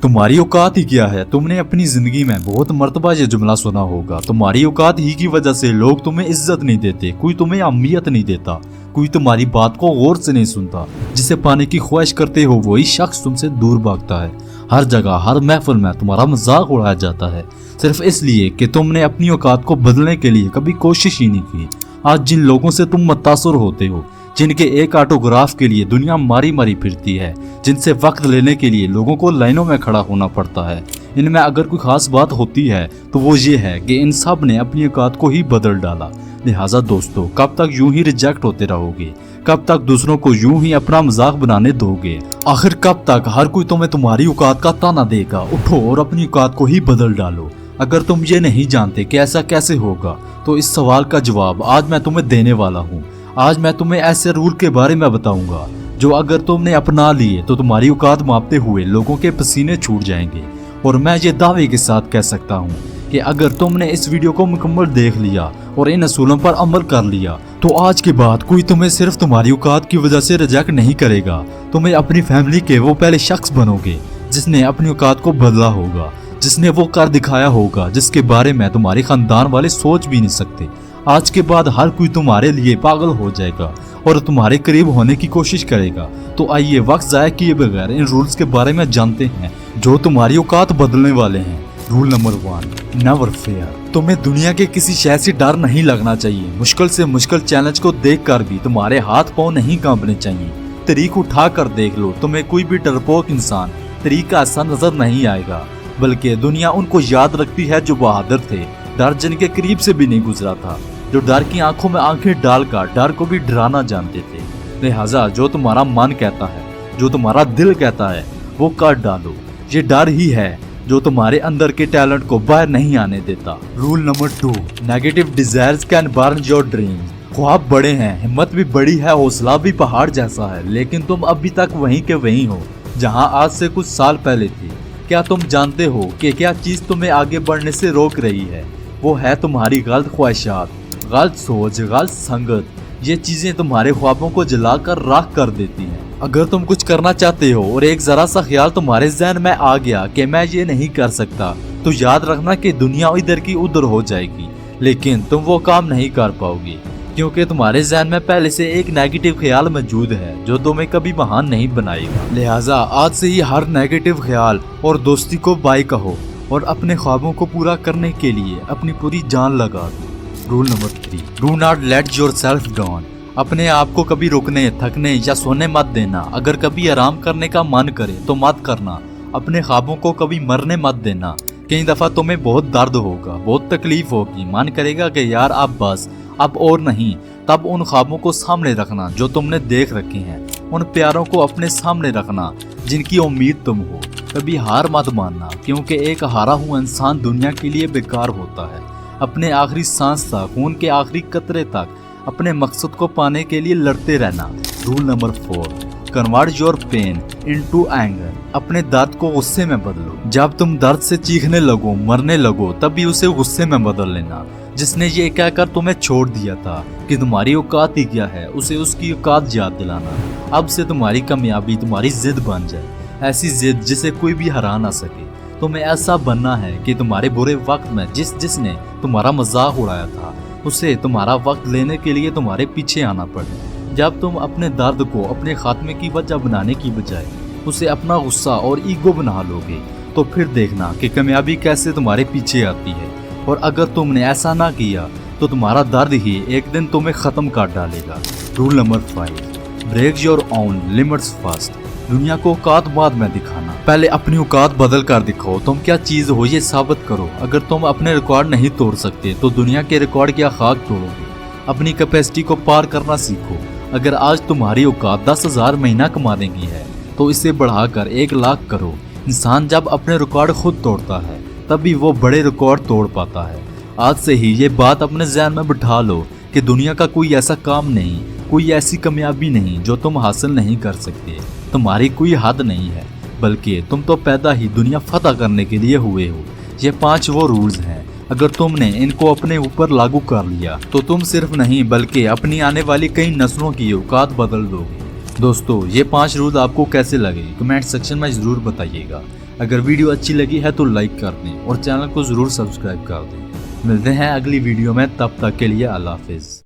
तुम्हारी औकात ही क्या है। तुमने अपनी जिंदगी में बहुत मर्तबा ये जुमला सुना होगा, तुम्हारी औकात ही की वजह से लोग तुम्हें इज्जत नहीं देते, कोई तुम्हें अहमियत नहीं देता, कोई तुम्हारी बात को गौर से नहीं सुनता। जिसे पाने की ख्वाहिश करते हो वही शख्स तुमसे दूर भागता है। हर जगह हर महफिल में तुम्हारा मजाक उड़ाया जाता है, सिर्फ इसलिए कि तुमने अपनी औकात को बदलने के लिए कभी कोशिश ही नहीं की। आज जिन लोगों से तुम मुतासर होते हो, जिनके एक ऑटोग्राफ के लिए दुनिया मारी मारी फिरती है, जिनसे वक्त लेने के लिए लोगों को लाइनों में खड़ा होना पड़ता है, इनमें अगर कोई खास बात होती है तो वो ये है कि इन सब ने अपनी औकात को ही बदल डाला। लिहाजा दोस्तों, कब तक यूं ही रिजेक्ट होते रहोगे? कब तक दूसरों को यूं ही अपना मजाक बनाने दोगे? आखिर कब तक हर कोई तुम्हें तुम्हारी औकात का ताना देगा? उठो और अपनी औकात को ही बदल डालो। अगर तुम ये नहीं जानते कि ऐसा कैसे होगा, तो इस सवाल का जवाब आज मैं तुम्हें देने वाला हूँ। आज मैं तुम्हें ऐसे रूल के बारे में बताऊंगा जो अगर तुमने अपना लिए तो तुम्हारी औकात मापते हुए लोगों के पसीने छूट जाएंगे। और मैं ये दावे के साथ कह सकता हूँ कि अगर तुमने इस वीडियो को मुकम्मल देख लिया और इन असूलों पर अमल कर लिया तो आज के बाद कोई तुम्हें सिर्फ तुम्हारी औकात की वजह से रिजेक्ट नहीं करेगा। तुम्हें अपनी फैमिली के वो पहले शख्स बनोगे जिसने अपनी औकात को बदला होगा, जिसने वो कर दिखाया होगा जिसके बारे में तुम्हारे खानदान वाले सोच भी नहीं सकते। आज के बाद हर कोई तुम्हारे लिए पागल हो जाएगा और तुम्हारे करीब होने की कोशिश करेगा। तो आइए वक्त जाया किए बगैर इन रूल्स के बारे में जानते हैं जो तुम्हारी औकात बदलने वाले हैं। Rule number 1, never fair. तुम्हें दुनिया के किसी शय से डर नहीं लगना चाहिए। मुश्किल से मुश्किल चैलेंज को देखकर भी तुम्हारे हाथ पांव नहीं कांपने चाहिए। तरीक उठा कर देख लो, तुम्हें कोई भी डरपोक इंसान तरीका ऐसा नजर नहीं आएगा, बल्कि दुनिया उनको याद रखती है जो बहादुर थे, डर जिनके करीब से भी नहीं गुजरा था, जो डर की आंखों में आंखें डालकर डर को भी डराना जानते थे। लिहाजा जो तुम्हारा मन कहता है, जो तुम्हारा दिल कहता है, वो कर डालो। ये डर ही है जो तुम्हारे अंदर के टैलेंट को बाहर नहीं आने देता। Rule number 2, negative desires can burn your dreams. ख्वाब बड़े हैं, हिम्मत भी बड़ी है, हौसला भी पहाड़ जैसा है, लेकिन तुम अभी तक वहीं के वहीं हो जहां आज से कुछ साल पहले थी। क्या तुम जानते हो कि क्या चीज तुम्हें आगे बढ़ने से रोक रही है? वो है तुम्हारी गलत ख्वाहिशात, गलत सोच, गलत संगत। ये चीजें तुम्हारे ख्वाबों को जलाकर राख कर देती हैं। अगर तुम कुछ करना चाहते हो और एक जरा सा ख्याल तुम्हारे जहन में आ गया कि मैं ये नहीं कर सकता, तो याद रखना कि दुनिया इधर की उधर हो जाएगी, लेकिन तुम वो काम नहीं कर पाओगे क्योंकि तुम्हारे जहन में पहले से एक नेगेटिव ख्याल मौजूद है जो तुम्हें कभी महान नहीं बनाएगा। लिहाजा आज से ही हर नेगेटिव ख्याल और दोस्ती को बाय कहो और अपने ख्वाबों को पूरा करने के लिए अपनी पूरी जान लगा दो। Rule number 3, do not let your self down. अपने आप को कभी रुकने, थकने या सोने मत देना। अगर कभी आराम करने का मन करे तो मत करना। अपने ख्वाबों को कभी मरने मत देना। कई दफा तुम्हें बहुत दर्द होगा, बहुत तकलीफ होगी, मन करेगा कि यार अब बस, अब और नहीं। तब उन ख्वाबों को सामने रखना जो तुमने देख रखे हैं। उन प्यारों को अपने सामने रखना जिनकी उम्मीद तुम हो। कभी हार मत मानना क्योंकि एक हारा हुआ इंसान दुनिया के लिए बेकार होता है। अपने आखिरी सांस तक, खून के आखिरी कतरे तक अपने मकसद को पाने के लिए लड़ते रहना। Rule number 4, convert your pain into anger. अपने दर्द को गुस्से में बदलो। जब तुम दर्द से चीखने लगो, मरने लगो, तभी उसे गुस्से में बदल लेना। जिसने ये कहकर तुम्हें छोड़ दिया था कि तुम्हारी औकात ही क्या है, उसे उसकी औकात याद दिलाना। अब से तुम्हारी कामयाबी तुम्हारी जिद बन जाए, ऐसी जिद जिसे कोई भी हरा ना सके। तुम्हें ऐसा बनना है कि तुम्हारे बुरे वक्त में जिसने तुम्हारा मजाक उड़ाया था, उसे तुम्हारा वक्त लेने के लिए तुम्हारे पीछे आना पड़े। जब तुम अपने दर्द को अपने खात्मे की वजह बनाने की बजाय उसे अपना गुस्सा और ईगो बना लोगे, तो फिर देखना कि कामयाबी कैसे तुम्हारे पीछे आती है। और अगर तुमने ऐसा ना किया तो तुम्हारा दर्द ही एक दिन तुम्हें खत्म कर डालेगा। Rule number 5, break your own limits first. दुनिया को औकात बाद में दिखाना, पहले अपनी औकात बदल कर दिखाओ। तुम क्या चीज हो ये साबित करो। अगर तुम अपने रिकॉर्ड नहीं तोड़ सकते तो दुनिया के रिकॉर्ड क्या खाक तोड़ोगे। अपनी कैपेसिटी को पार करना सीखो। अगर आज तुम्हारी औकात 10,000 महीना कमाने की है तो इसे बढ़ाकर 1 लाख करो। इंसान जब अपने रिकॉर्ड खुद तोड़ता है तभी वो बड़े रिकॉर्ड तोड़ पाता है। आज से ही ये बात अपने ज़हन में बिठा लो कि दुनिया का कोई ऐसा काम नहीं, कोई ऐसी कामयाबी नहीं जो तुम हासिल नहीं कर सकते। तुम्हारी कोई हद नहीं है, बल्कि तुम तो पैदा ही दुनिया फतह करने के लिए हुए हो। ये 5 वो रूल्स हैं, अगर तुमने इनको अपने ऊपर लागू कर लिया तो तुम सिर्फ नहीं बल्कि अपनी आने वाली कई नस्लों की औकात बदल दोगे। दोस्तों, ये 5 रूल्स आपको कैसे लगे कमेंट सेक्शन में ज़रूर बताइएगा। اگر ویڈیو اچھی لگی ہے تو لائک کر دیں اور چینل کو ضرور سبسکرائب کر دیں۔ ملتے ہیں اگلی ویڈیو میں، تب تک کے لیے اللہ حافظ۔